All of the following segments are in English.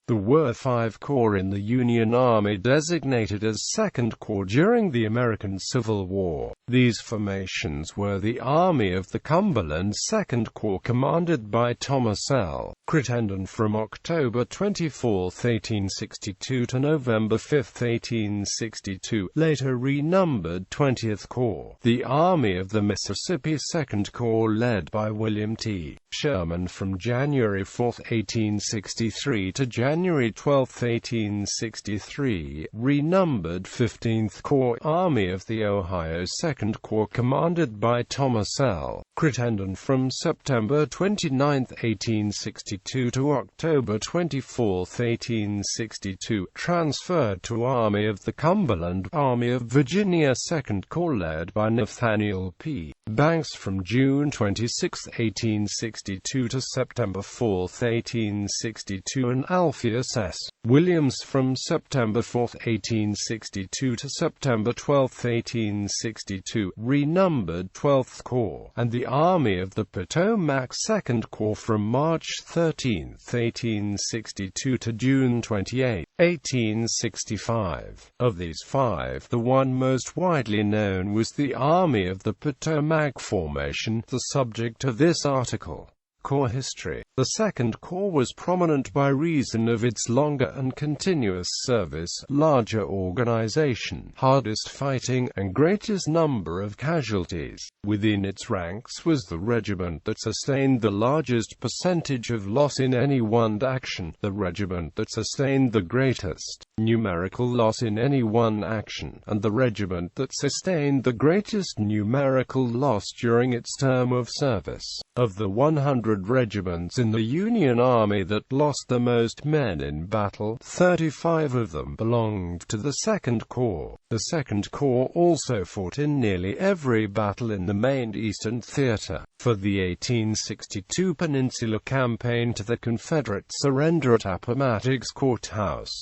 There were 5 corps in the Union Army designated as Second Corps during the American Civil War. These formations were the Army of the Cumberland II Corps commanded by Thomas L. Crittenden from October 24, 1862 to November 5, 1862, later renumbered 20th Corps. The Army of the Mississippi II Corps led by William T. Sherman from January 4, 1863 to January 12, 1863, renumbered 15th Corps. Army of the Ohio II Corps commanded by Thomas L. Crittenden from September 29, 1862 to October 24, 1862, transferred to Army of the Cumberland. Army of Virginia II Corps led by Nathaniel P. Banks from June 26, 1862 to September 4, 1862, and Alpheus S. Williams from September 4, 1862 to September 12, 1862, renumbered 12th Corps, and the Army of the Potomac II Corps from March 13, 1862 to June 28, 1865. Of these 5, the one most widely known was the Army of the Potomac formation, the subject of this article. Corps history. The Second Corps was prominent by reason of its longer and continuous service, larger organization, hardest fighting, and greatest number of casualties. Within its ranks was the regiment that sustained the largest percentage of loss in any one action, the regiment that sustained the greatest numerical loss in any one action, and the regiment that sustained the greatest numerical loss during its term of service. Of the 100 regiments in the Union Army that lost the most men in battle, 35 of them belonged to the Second Corps. The Second Corps also fought in nearly every battle in the main Eastern Theater. For the 1862 Peninsula Campaign to the Confederate surrender at Appomattox Courthouse,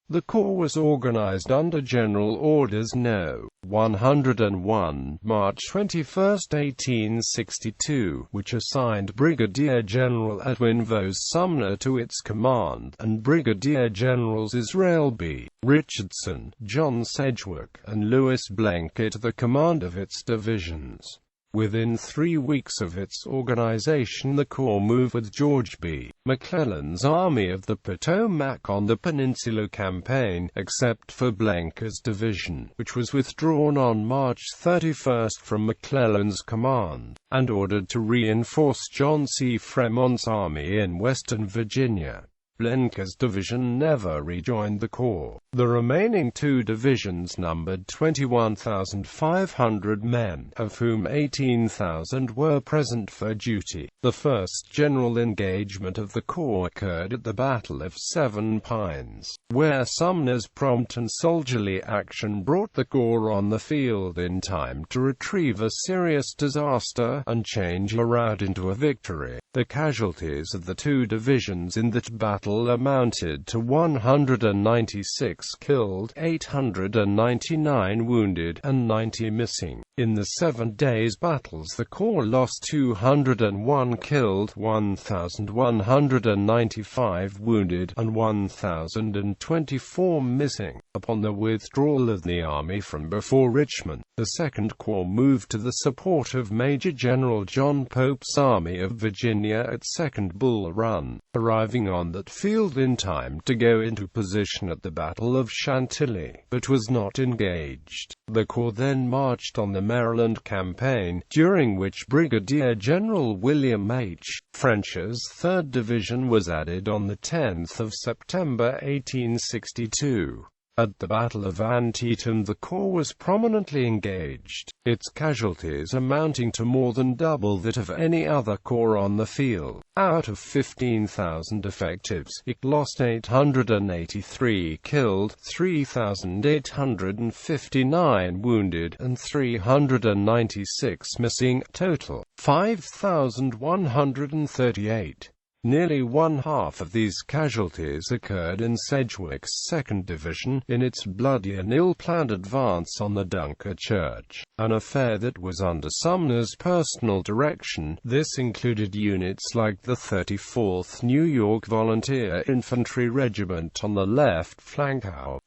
the Corps was organized under General Orders No. 101, March 21, 1862, which assigned Brigadier General Edwin Vos Sumner to its command, and Brigadier Generals Israel B. Richardson, John Sedgwick, and Louis Blenker to the command of its divisions. Within 3 weeks of its organization, the Corps moved with George B. McClellan's Army of the Potomac on the Peninsula Campaign, except for Blenker's division, which was withdrawn on March 31 from McClellan's command, and ordered to reinforce John C. Fremont's army in Western Virginia. Blenker's division never rejoined the Corps. The remaining 2 divisions numbered 21,500 men, of whom 18,000 were present for duty. The first general engagement of the Corps occurred at the Battle of Seven Pines, where Sumner's prompt and soldierly action brought the Corps on the field in time to retrieve a serious disaster and change a rout into a victory. The casualties of the 2 divisions in that battle amounted to 196 killed, 899 wounded, and 90 missing. In the 7 days' battles, the Corps lost 201 killed, 1,195 wounded, and 1,024 missing. Upon the withdrawal of the army from before Richmond, the Second Corps moved to the support of Major General John Pope's Army of Virginia at Second Bull Run, arriving on that field in time to go into position at the Battle of Chantilly, but was not engaged. The Corps then marched on the Maryland Campaign, during which Brigadier General William H. French's 3rd Division was added on the 10th of September 1862. At the Battle of Antietam, the Corps was prominently engaged, its casualties amounting to more than double that of any other corps on the field. Out of 15,000 effectives, it lost 883 killed, 3,859 wounded, and 396 missing, total 5,138. Nearly one-half of these casualties occurred in Sedgwick's 2nd Division, in its bloody and ill-planned advance on the Dunkerchurch, an affair that was under Sumner's personal direction. This included units like the 34th New York Volunteer Infantry Regiment on the left flank,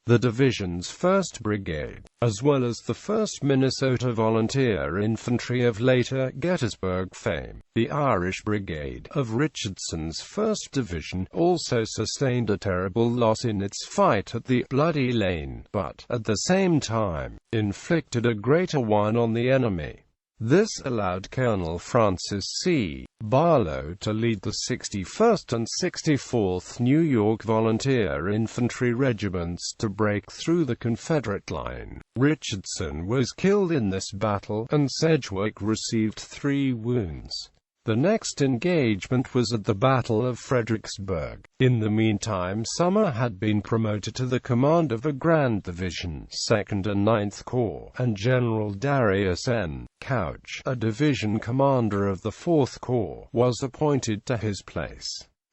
the division's 1st Brigade, as well as the 1st Minnesota Volunteer Infantry of later Gettysburg fame. The Irish Brigade of Richardson's 1st Division also sustained a terrible loss in its fight at the Bloody Lane, but, at the same time, inflicted a greater one on the enemy. This allowed Colonel Francis C. Barlow to lead the 61st and 64th New York Volunteer Infantry Regiments to break through the Confederate line. Richardson was killed in this battle, and Sedgwick received 3 wounds. The next engagement was at the Battle of Fredericksburg. In the meantime, Sumner had been promoted to the command of a Grand Division, 2nd and 9th Corps, and General Darius N. Couch, a division commander of the 4th Corps, was appointed to his place.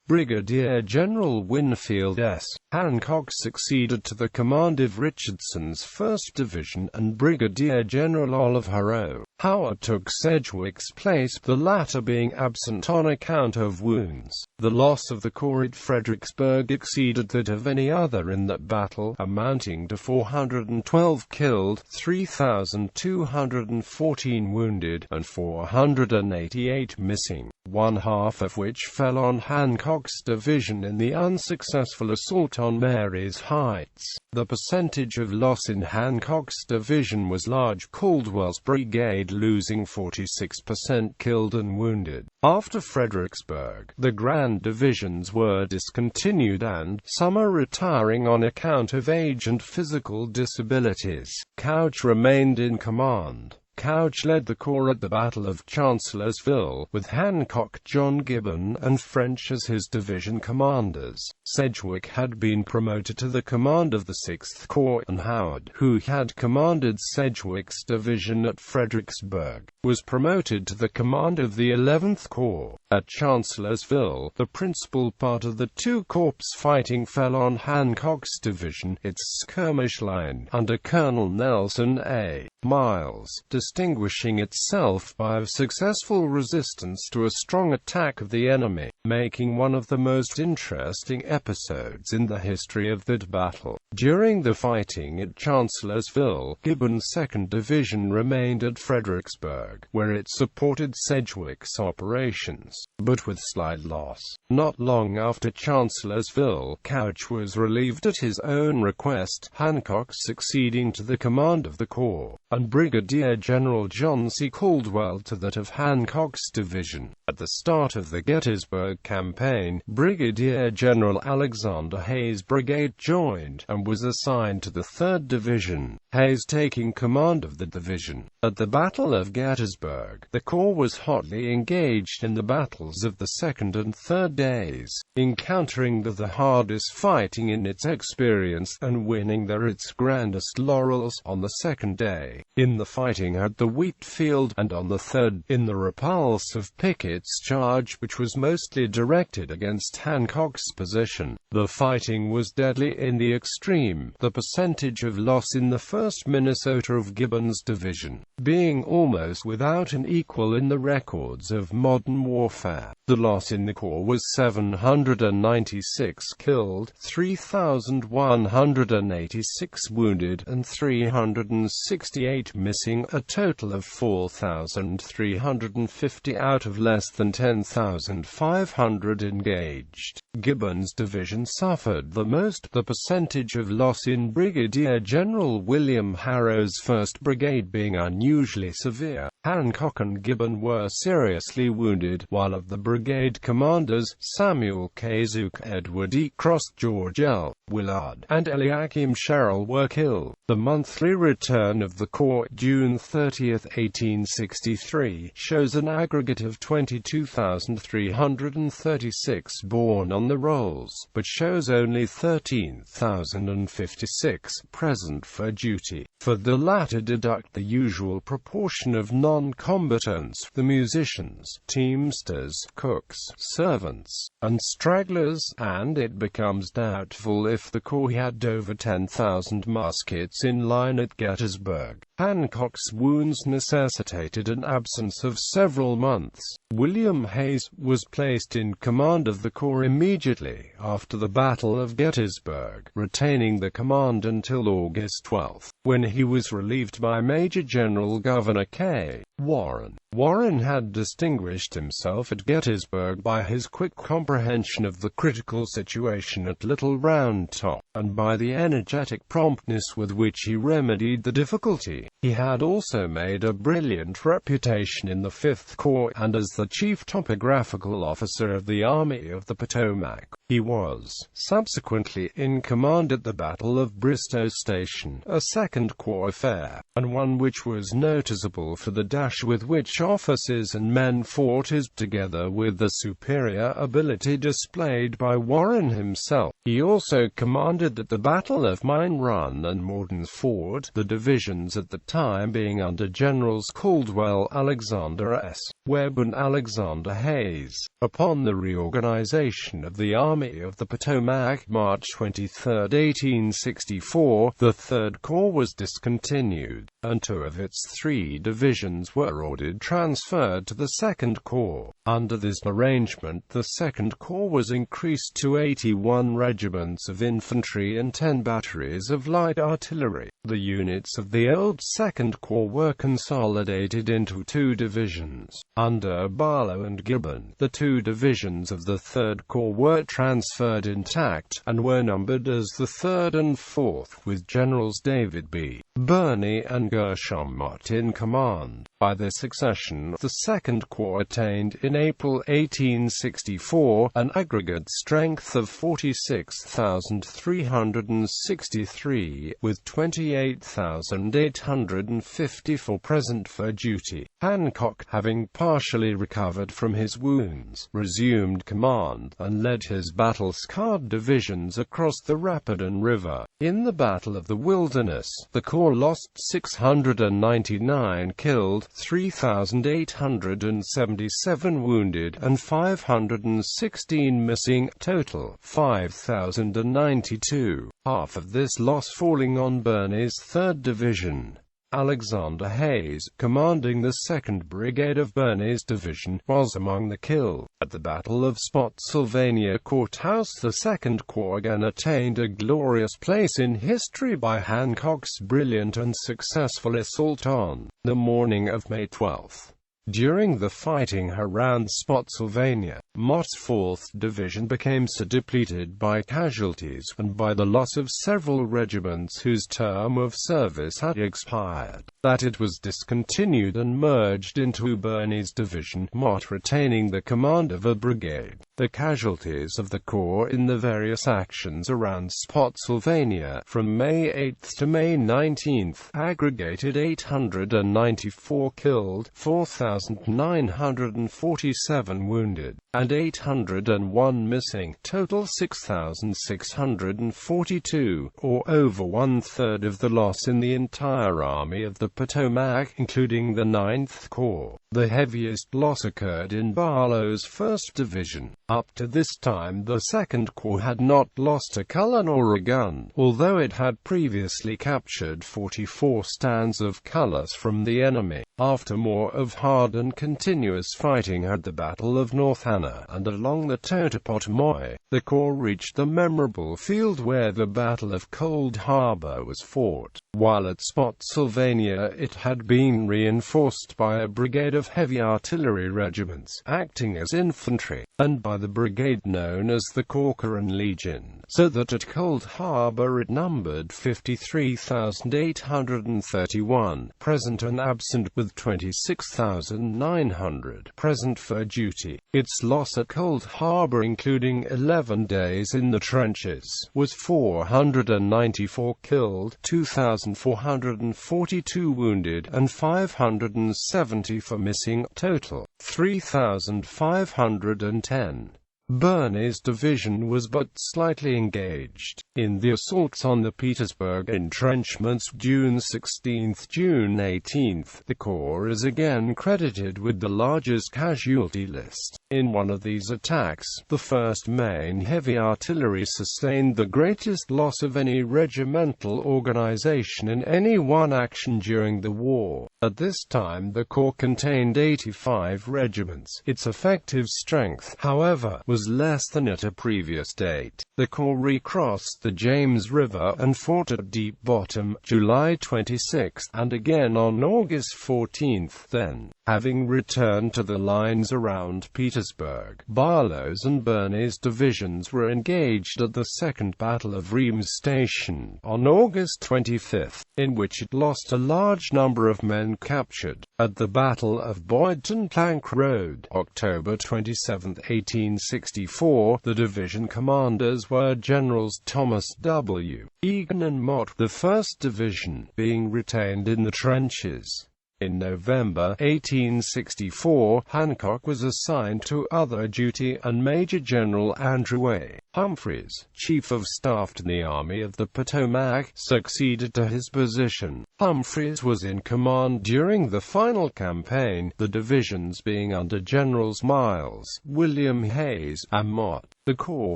Brigadier General Winfield S. Hancock succeeded to the command of Richardson's 1st Division, and Brigadier General Oliver O. Howard took Sedgwick's place, the latter being absent on account of wounds. The loss of the corps at Fredericksburg exceeded that of any other in that battle, amounting to 412 killed, 3,214 wounded, and 488 missing, one-half of which fell on Hancock's division in the unsuccessful assault on Marye's Heights. The percentage of loss in Hancock's division was large, Caldwell's brigade losing 46% killed and wounded. After Fredericksburg, the Grand Divisions were discontinued and, Sumner retiring on account of age and physical disabilities, Couch remained in command. Couch led the corps at the Battle of Chancellorsville, with Hancock, John Gibbon, and French as his division commanders. Sedgwick had been promoted to the command of the 6th Corps, and Howard, who had commanded Sedgwick's division at Fredericksburg, was promoted to the command of the 11th Corps. At Chancellorsville, the principal part of the 2 corps fighting fell on Hancock's division, its skirmish line, under Colonel Nelson A. Miles, distinguishing itself by a successful resistance to a strong attack of the enemy, making one of the most interesting episodes in the history of that battle. During the fighting at Chancellorsville, Gibbon's 2nd Division remained at Fredericksburg, where it supported Sedgwick's operations, but with slight loss. Not long after Chancellorsville, Couch was relieved at his own request, Hancock succeeding to the command of the corps, and Brigadier General John C. Caldwell to that of Hancock's division. At the start of the Gettysburg campaign, Brigadier General Alexander Hayes' brigade joined, and was assigned to the 3rd Division, Hayes taking command of the division. At the Battle of Gettysburg, the corps was hotly engaged in the battles of the 2nd and 3rd days, encountering the hardest fighting in its experience, and winning its grandest laurels on the 2nd day, in the fighting at the Wheat Field, and on the 3rd, in the repulse of Pickett's charge, which was mostly directed against Hancock's position. The fighting was deadly in the extreme, the percentage of loss in the 1st Minnesota of Gibbon's division being almost without an equal in the records of modern warfare. The loss in the corps was 796 killed, 3,186 wounded, and 368 missing, a total of 4,350 out of less than 10,500 engaged. Gibbon's division suffered the most, the percentage of loss in Brigadier General William Harrow's 1st Brigade being unusually severe. Hancock and Gibbon were seriously wounded, while of the brigade commanders, Samuel K. Zook, Edward E. Cross, George L. Willard, and Eliakim Sherrill were killed. The monthly return of the corps Corps, June 30, 1863, shows an aggregate of 22,336 borne on the rolls, but shows only 13,056 present for duty. For the latter, deduct the usual proportion of non-combatants, the musicians, teamsters, cooks, servants, and stragglers, and it becomes doubtful if the Corps had over 10,000 muskets in line at Gettysburg. Hancock's wounds necessitated an absence of several months. William Hayes was placed in command of the Corps immediately after the Battle of Gettysburg, retaining the command until August 12, when he was relieved by Major General Governor K. Warren. Warren had distinguished himself at Gettysburg by his quick comprehension of the critical situation at Little Round Top, and by the energetic promptness with which he remedied the difficulty. He had also made a brilliant reputation in the Fifth Corps, and as the chief topographical officer of the Army of the Potomac. He was subsequently in command at the Battle of Bristoe Station, a Second Corps affair, and one which was noticeable for the dash with which officers and men fought it, together with the superior ability displayed by Warren himself. He also commanded at the Battle of Mine Run and Morton's Ford, the divisions at the time being under Generals Caldwell, Alexander S. Webb and Alexander Hayes. Upon the reorganization of the Army of the Potomac, March 23, 1864, the Third Corps was discontinued, and 2 of its 3 divisions were ordered transferred to the Second Corps. Under this arrangement, the Second Corps was increased to 81 regiments of infantry and 10 batteries of light artillery. The units of the old Second Corps were consolidated into 2 divisions. Under Barlow and Gibbon, the 2 divisions of the Third Corps were transferred intact, and were numbered as the 3rd and 4th, with Generals David B. Birney and Gershom Mott in command. By this succession, the Second Corps attained in April 1864 an aggregate strength of 46,363, with 28,854 present for duty. Hancock, having partially recovered from his wounds, resumed command, and led his battle-scarred divisions across the Rapidan River. In the Battle of the Wilderness, the Corps lost 699 killed, 3,877 wounded, and 516 missing, total 5,092, half of this loss falling on Birney's 3rd Division. Alexander Hayes, commanding the 2nd Brigade of Birney's division, was among the killed. At the Battle of Spotsylvania Courthouse, the Second Corps again attained a glorious place in history by Hancock's brilliant and successful assault on the morning of May 12. During the fighting around Spotsylvania, Mott's 4th Division became so depleted by casualties and by the loss of several regiments whose term of service had expired, that it was discontinued and merged into Birney's division, Mott retaining the command of a brigade. The casualties of the Corps in the various actions around Spotsylvania, from May 8 to May 19, aggregated 894 killed, 4,947 wounded, and 801 missing, total 6,642, or over 1/3 of the loss in the entire Army of the Potomac, including the 9th Corps. The heaviest loss occurred in Barlow's 1st Division. Up to this time, the Second Corps had not lost a color nor a gun, although it had previously captured 44 stands of colors from the enemy. After more of hard and continuous fighting at the Battle of North Anna and along the Totopotomoy, the Corps reached the memorable field where the Battle of Cold Harbor was fought. While at Spotsylvania, it had been reinforced by a brigade of heavy artillery regiments, acting as infantry, and by the brigade known as the Corcoran Legion, so that at Cold Harbor it numbered 53,831 present and absent, with 26,900 present for duty. Its loss at Cold Harbor, including 11 days in the trenches, was 494 killed, 2,000 2,442 wounded and 570 for missing, total 3,510. Birney's division was but slightly engaged in the assaults on the Petersburg entrenchments June 16 – June 18. The Corps is again credited with the largest casualty list. In one of these attacks, the 1st Maine Heavy Artillery sustained the greatest loss of any regimental organization in any one action during the war. At this time the Corps contained 85 regiments. Its effective strength, however, was less than at a previous date. The Corps recrossed the James River and fought at Deep Bottom, July 26, and again on August 14. Then, having returned to the lines around Petersburg, Barlow's and Birney's divisions were engaged at the Second Battle of Reams Station on August 25, in which it lost a large number of men captured. At the Battle of Boydton Plank Road, October 27, 1864, the division commanders were Generals Thomas W. Egan and Mott, the 1st Division being retained in the trenches. In November 1864, Hancock was assigned to other duty, and Major General Andrew A. Humphreys, Chief of Staff to the Army of the Potomac, succeeded to his position. Humphreys was in command during the final campaign, the divisions being under Generals Miles, William Hayes, and Mott. The Corps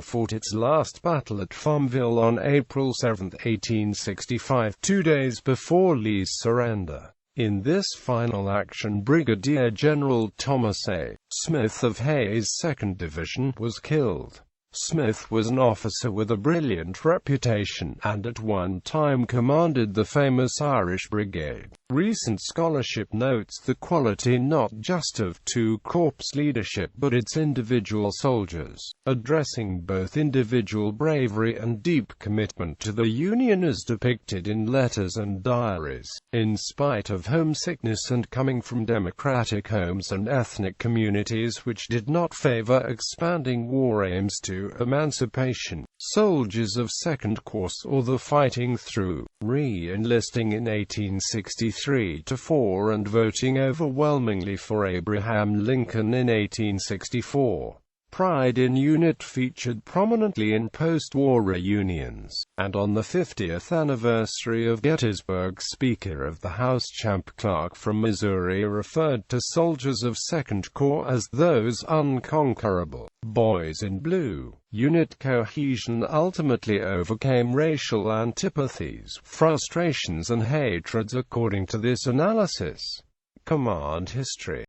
fought its last battle at Farmville on April 7, 1865, 2 days before Lee's surrender. In this final action, Brigadier General Thomas A. Smith of Hayes' 2nd Division was killed. Smith was an officer with a brilliant reputation, and at one time commanded the famous Irish Brigade. Recent scholarship notes the quality not just of II Corps leadership but its individual soldiers, addressing both individual bravery and deep commitment to the Union as depicted in letters and diaries. In spite of homesickness and coming from democratic homes and ethnic communities which did not favor expanding war aims to emancipation, soldiers of 2nd Corps saw the fighting through, re-enlisting in 1863-4 and voting overwhelmingly for Abraham Lincoln in 1864. Pride in unit featured prominently in post-war reunions, and on the 50th anniversary of Gettysburg, Speaker of the House Champ Clark from Missouri referred to soldiers of 2nd Corps as those unconquerable boys in blue. Unit cohesion ultimately overcame racial antipathies, frustrations and hatreds according to this analysis. Command history.